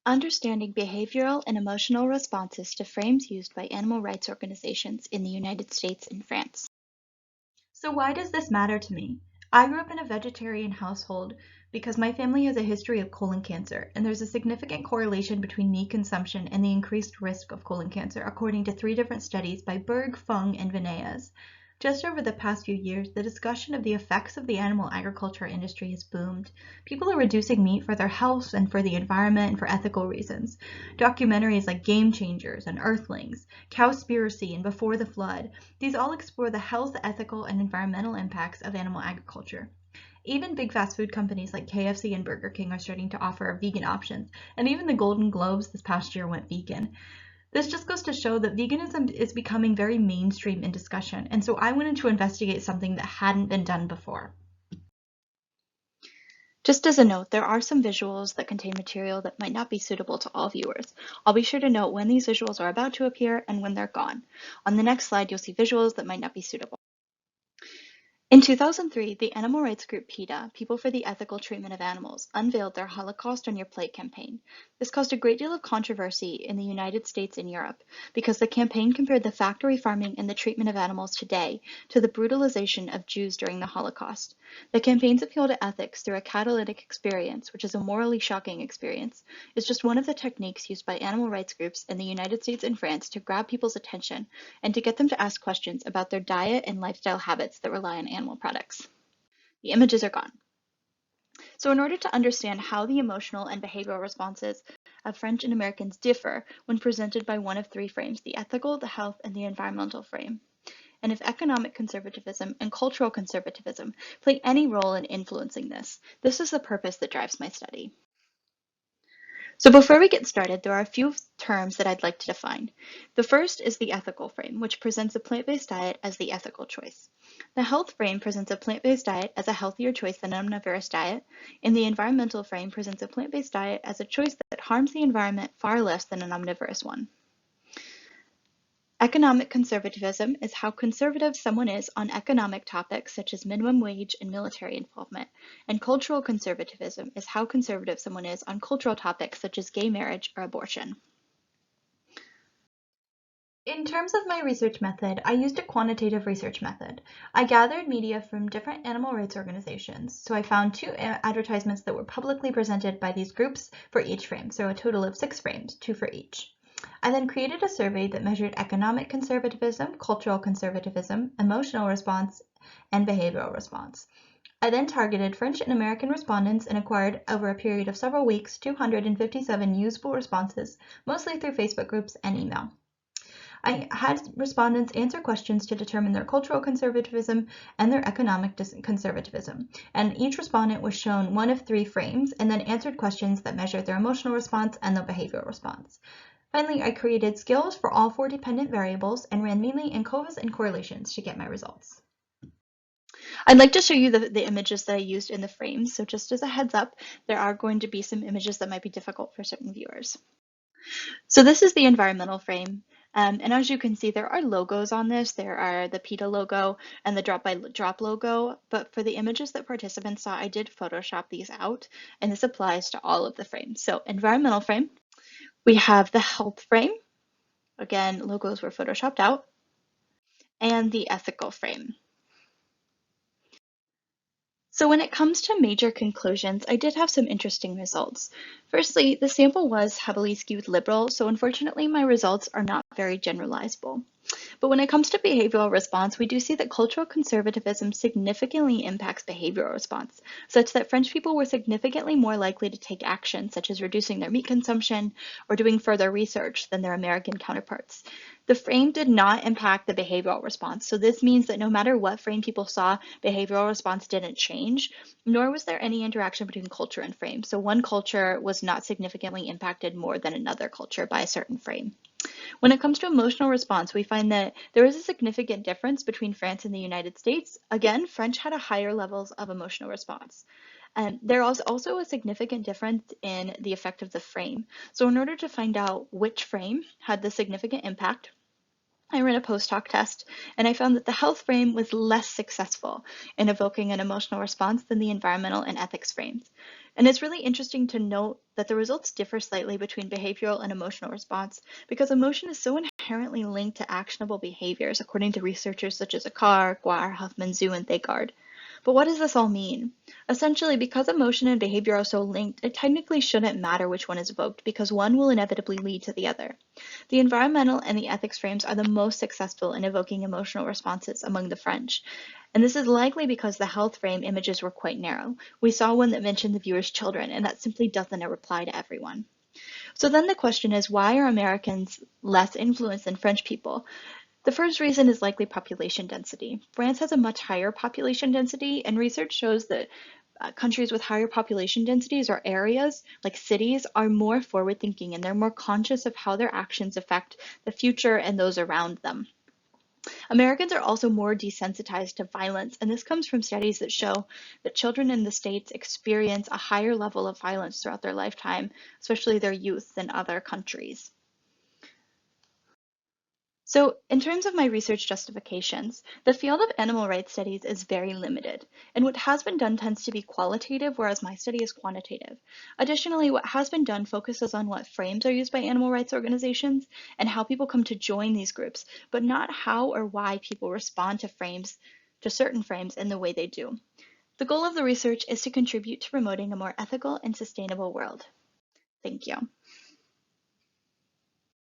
Understanding behavioral and emotional responses to frames used by animal rights organizations in the United States and France. So why does this matter to me? I grew up in a vegetarian household because my family has a history of colon cancer, and there's a significant correlation between meat consumption and the increased risk of colon cancer, according to 3 different studies by Berg, Fung, and Vinayas. Just over the past few years, the discussion of the effects of the animal agriculture industry has boomed. People are reducing meat for their health and for the environment and for ethical reasons. Documentaries like Game Changers and Earthlings, Cowspiracy, and Before the Flood, these all explore the health, ethical, and environmental impacts of animal agriculture. Even big fast food companies like KFC and Burger King are starting to offer vegan options, and even the Golden Globes this past year went vegan. This just goes to show that veganism is becoming very mainstream in discussion, and so I wanted to investigate something that hadn't been done before. Just as a note, there are some visuals that contain material that might not be suitable to all viewers. I'll be sure to note when these visuals are about to appear and when they're gone. On the next slide, you'll see visuals that might not be suitable. In 2003, the animal rights group PETA, People for the Ethical Treatment of Animals, unveiled their Holocaust on Your Plate campaign. This caused a great deal of controversy in the United States and Europe because the campaign compared the factory farming and the treatment of animals today to the brutalization of Jews during the Holocaust. The campaign's appeal to ethics through a catalytic experience, which is a morally shocking experience, is just one of the techniques used by animal rights groups in the United States and France to grab people's attention and to get them to ask questions about their diet and lifestyle habits that rely on animal products. The images are gone. So in order to understand how the emotional and behavioral responses of French and Americans differ when presented by one of 3 frames, the ethical, the health, and the environmental frame, and if economic conservatism and cultural conservatism play any role in influencing this, this is the purpose that drives my study. So before we get started, there are a few terms that I'd like to define. The first is the ethical frame, which presents a plant-based diet as the ethical choice. The health frame presents a plant-based diet as a healthier choice than an omnivorous diet, and the environmental frame presents a plant-based diet as a choice that harms the environment far less than an omnivorous one. Economic conservatism is how conservative someone is on economic topics such as minimum wage and military involvement, and cultural conservatism is how conservative someone is on cultural topics such as gay marriage or abortion. In terms of my research method, I used a quantitative research method. I gathered media from different animal rights organizations, so I found 2 advertisements that were publicly presented by these groups for each frame, so a total of 6 frames, 2 for each. I then created a survey that measured economic conservatism, cultural conservatism, emotional response, and behavioral response. I then targeted French and American respondents and acquired, over a period of several weeks, 257 usable responses, mostly through Facebook groups and email. I had respondents answer questions to determine their cultural conservatism and their economic conservatism, and each respondent was shown one of 3 frames and then answered questions that measured their emotional response and their behavioral response. Finally, I created scales for all 4 dependent variables and ran mainly ANCOVAs and correlations to get my results. I'd like to show you the images that I used in the frames, so just as a heads up, there are going to be some images that might be difficult for certain viewers. So this is the environmental frame, and as you can see, there are logos on this. There are the PETA logo and the Drop by Drop logo, but for the images that participants saw, I did Photoshop these out, and this applies to all of the frames. So environmental frame, we have the health frame, again, logos were Photoshopped out, and the ethical frame. So when it comes to major conclusions, I did have some interesting results. Firstly, the sample was heavily skewed liberal, so unfortunately my results are not very generalizable. But when it comes to behavioral response, we do see that cultural conservatism significantly impacts behavioral response, such that French people were significantly more likely to take action, such as reducing their meat consumption or doing further research than their American counterparts. The frame did not impact the behavioral response, so this means that no matter what frame people saw, behavioral response didn't change, nor was there any interaction between culture and frame. So one culture was not significantly impacted more than another culture by a certain frame. When it comes to emotional response, we find that there is a significant difference between France and the United States. Again, French had a higher levels of emotional response. There was also a significant difference in the effect of the frame. So in order to find out which frame had the significant impact, I ran a post-hoc test, and I found that the health frame was less successful in evoking an emotional response than the environmental and ethics frames. And it's really interesting to note that the results differ slightly between behavioral and emotional response because emotion is so inherently linked to actionable behaviors, according to researchers such as Akar, Guar, Huffman, Zhu, and Thagard. But what does this all mean? Essentially, because emotion and behavior are so linked, it technically shouldn't matter which one is evoked because one will inevitably lead to the other. The environmental and the ethics frames are the most successful in evoking emotional responses among the French, and this is likely because the health frame images were quite narrow. We saw one that mentioned the viewer's children, and that simply doesn't apply to everyone. So then the question is, why are Americans less influenced than French people? The first reason is likely population density. France has a much higher population density, and research shows that countries with higher population densities or areas like cities are more forward thinking and they're more conscious of how their actions affect the future and those around them. Americans are also more desensitized to violence, and this comes from studies that show that children in the States experience a higher level of violence throughout their lifetime, especially their youth, than other countries. So, in terms of my research justifications, the field of animal rights studies is very limited, and what has been done tends to be qualitative, whereas my study is quantitative. Additionally, what has been done focuses on what frames are used by animal rights organizations and how people come to join these groups, but not how or why people respond to certain frames in the way they do. The goal of the research is to contribute to promoting a more ethical and sustainable world. Thank you.